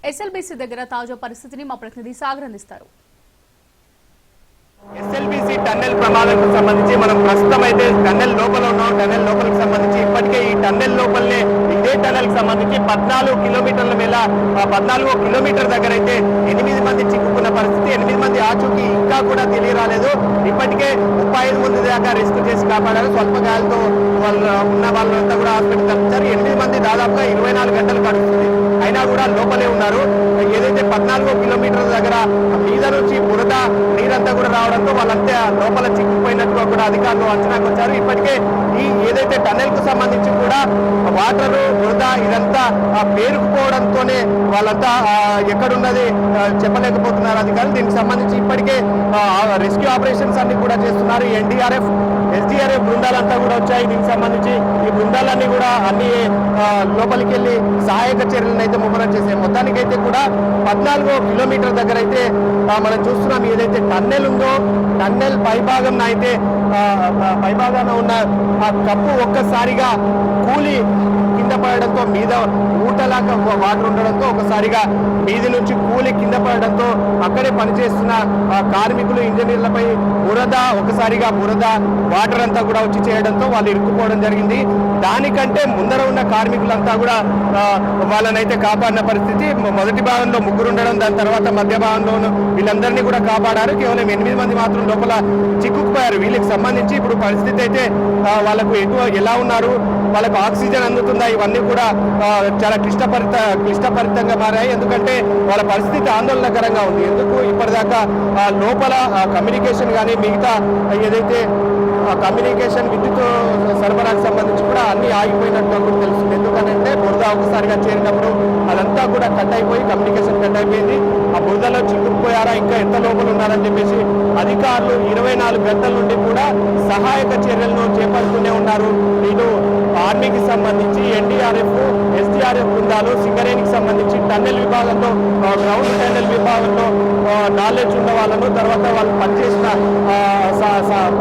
SLBC దగ్గర తాజా పరిస్థితిని మా ప్రతినిధి సాగర్ అందిస్తారు. ఎస్ఎల్బీసీ టన్నెల్ ప్రమాదానికి సంబంధించి మనం ప్రస్తుతం అయితే టన్నెల్ లోపల ఉన్నాం. టన్నెల్ లోపలికి సంబంధించి ఇప్పటికే ఈ టన్నెల్ లోపలనే ఇదే టన్నెల్ కి సంబంధించి 14 కిలోమీటర్ల మేర 14వ కిలోమీటర్ దగ్గర అయితే 8 మంది చిక్కుకున్న పరిస్థితి. 8 మంది ఆచూకీ ఇంకా కూడా తెలియరాలేదు. ఇప్పటికే 35 మంది దాకా రెస్క్యూ చేసి కాపాడారు. స్వల్ప గాయాలతో ఉన్న వాళ్ళంతా కూడా హాస్పిటల్ తప్పించారు. 8 మంది దాదాపుగా 24 గంటలు గడుస్తుంది, అయినా కూడా లోపలే ఉన్నారు. ఏదైతే 14వ కిలోమీటర్ దగ్గర మీద నుంచి బురద నీరంతా కూడా రావడంతో వాళ్ళంతా లోపల చిక్కుపోయినట్టుగా కూడా అధికారులు అంచనాకు వచ్చారు. ఇప్పటికే ఈ ఏదైతే టన్నెల్ కు సంబంధించి కూడా వాటర్ బురద ఇదంతా పేరుకుపోవడంతోనే వాళ్ళంతా ఎక్కడున్నది చెప్పలేకపోతున్నారు అధికారులు. దీనికి సంబంధించి ఇప్పటికే రెస్క్యూ ఆపరేషన్స్ అన్ని కూడా చేస్తున్నారు. ఎన్డీఆర్ఎఫ్ ఎస్డీఆర్ఎఫ్ బృందాలంతా కూడా వచ్చాయి. దీనికి సంబంధించి ఈ బృందాలన్నీ కూడా అన్ని లోపలికి వెళ్ళి సహాయక చర్యలను అయితే ముమ్మరం చేసాయి. మొత్తానికైతే కూడా 14వ కిలోమీటర్ దగ్గర అయితే మనం చూస్తున్నాం. ఏదైతే టన్నెల్ ఉందో టన్నెల్ పైభాగం అయితే పైభాగాన ఉన్న ఆ కప్పు ఒక్కసారిగా కూలి కింద పడడంతో మీద ఊటలాగా వాటర్ ఉండడంతో ఒకసారిగా మీది నుంచి కూలి కింద పడడంతో అక్కడే పనిచేస్తున్న కార్మికులు ఇంజనీర్లపై ఒకసారిగా బురద వాటర్ అంతా కూడా వచ్చి చేయడంతో వాళ్ళు ఇరుక్కుపోవడం జరిగింది. దానికంటే ముందర ఉన్న కార్మికులంతా కూడా వాళ్ళనైతే కాపాడిన పరిస్థితి. మొదటి భాగంలో 3 ఉండడం, దాని తర్వాత మధ్య భాగంలోనూ వీళ్ళందరినీ కూడా కాపాడారు. కేవలం 8 మంది మాత్రం లోపల చిక్కుకుపోయారు. వీళ్ళకి సంబంధించి ఇప్పుడు పరిస్థితి అయితే వాళ్ళకు ఎలా ఉన్నారు, వాళ్ళకు ఆక్సిజన్ అందుతుందా, ఇవన్నీ కూడా చాలా క్లిష్టపరితంగా మారాయి. ఎందుకంటే వాళ్ళ పరిస్థితి ఆందోళనకరంగా ఉంది. ఎందుకు ఇప్పటిదాకా లోపల కమ్యూనికేషన్ కానీ మిగతా ఏదైతే కమ్యూనికేషన్ విద్యుత్ సరఫరాకు సంబంధించి కూడా అన్ని ఆగిపోయినట్టుగా కూడా తెలుస్తుంది. ఎందుకంటే బురద ఒకసారిగా చేరినప్పుడు అదంతా కూడా కట్ అయిపోయి కమ్యూనికేషన్ కట్ అయిపోయింది. ఆ బురదలో చిక్కుకుపోయారా, ఇంకా ఎంత లోపల ఉన్నారని చెప్పేసి అధికారులు 24 గంటల నుండి కూడా సహాయక చర్యలను చేపడుతూనే ఉన్నారు. వీళ్ళు ఆర్మీకి సంబంధించి ఎన్డీఆర్ఎఫ్ ఎస్డీఆర్ఎఫ్ బృందాలు, సింగరేణికి సంబంధించి టన్నెల్ విభాగంలో గ్రౌండ్ టన్నెల్ విభాగంలో నాలెడ్జ్ ఉన్న వాళ్ళను, తర్వాత వాళ్ళు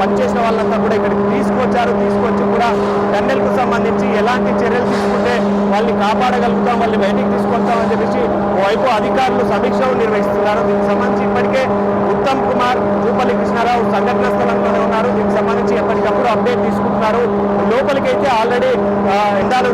పనిచేసిన వాళ్ళంతా కూడా ఇక్కడికి తీసుకొచ్చారు. తీసుకొచ్చి కూడా టన్నెల్కు సంబంధించి ఎలాంటి చర్యలు తీసుకుంటే వాళ్ళని కాపాడగలుగుతాం, వాళ్ళని బయటికి తీసుకొస్తామని చెప్పేసి ఓవైపు అధికారులు సమీక్షలు నిర్వహిస్తున్నారు. దీనికి సంబంధించి ఇప్పటికే ఉత్తమ్ కుమార్, జూపల్లి కృష్ణారావు సంఘటన స్థలంలోనే ఉన్నారు. దీనికి సంబంధించి ఎప్పటికప్పుడు అప్డేట్ తీసుకుంటున్నారు. లోపలికైతే ఆల్రెడీ ఎండాలు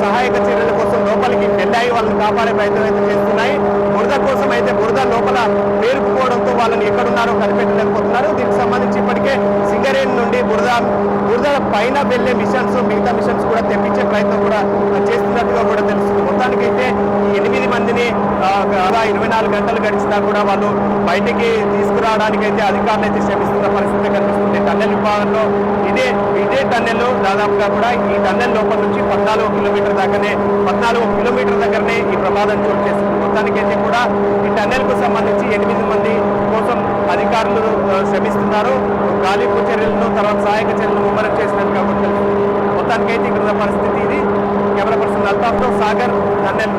సహాయక చర్యల కోసం లోపలికి వెళ్ళాయి, వాళ్ళని కాపాడే ప్రయత్నం అయితే చేస్తున్నాయి. బురద కోసం అయితే బురద లోపల పేరుకుపోవడంతో వాళ్ళని ఎక్కడున్నారో కనిపెట్టలేకపోతున్నారు. దీనికి సంబంధించి ఇప్పటికే సింగరేణి నుండి బురద పైన వెళ్లే మిషన్స్, మిగతా మిషన్స్ కూడా తెప్పించే ప్రయత్నం కూడా చేస్తున్నట్టుగా కూడా తెలుస్తుంది. మొత్తానికైతే 8 మందిని 24 గంటలు గడిచినా కూడా వాళ్ళు బయటికి తీసుకురావడానికి అయితే అధికారులు అయితే శ్రమిస్తున్న పరిస్థితి కనిపిస్తుంది. టన్నెల్ విభాగంలో ఇదే టన్నెల్ దాదాపుగా కూడా ఈ టన్నెల్ లోపల నుంచి 14 కిలోమీటర్ దాకానే 14 కిలోమీటర్ దగ్గరనే ఈ ప్రమాదం చోటు చేస్తుంది. మొత్తానికైతే కూడా ఈ టన్నెల్ కు సంబంధించి 8 మంది కోసం అధికారులు శ్రమిస్తున్నారు. గాలింపు చర్యలను, తర్వాత సహాయక చర్యలను ముమ్మరం చేసినట్టుగా కూడా తెలుస్తుంది. మొత్తానికైతే ఇక్కడ పరిస్థితి ఇది. కెమెరా పర్సన్ అల్తాఫ్తో సాగర్, టన్నెల్.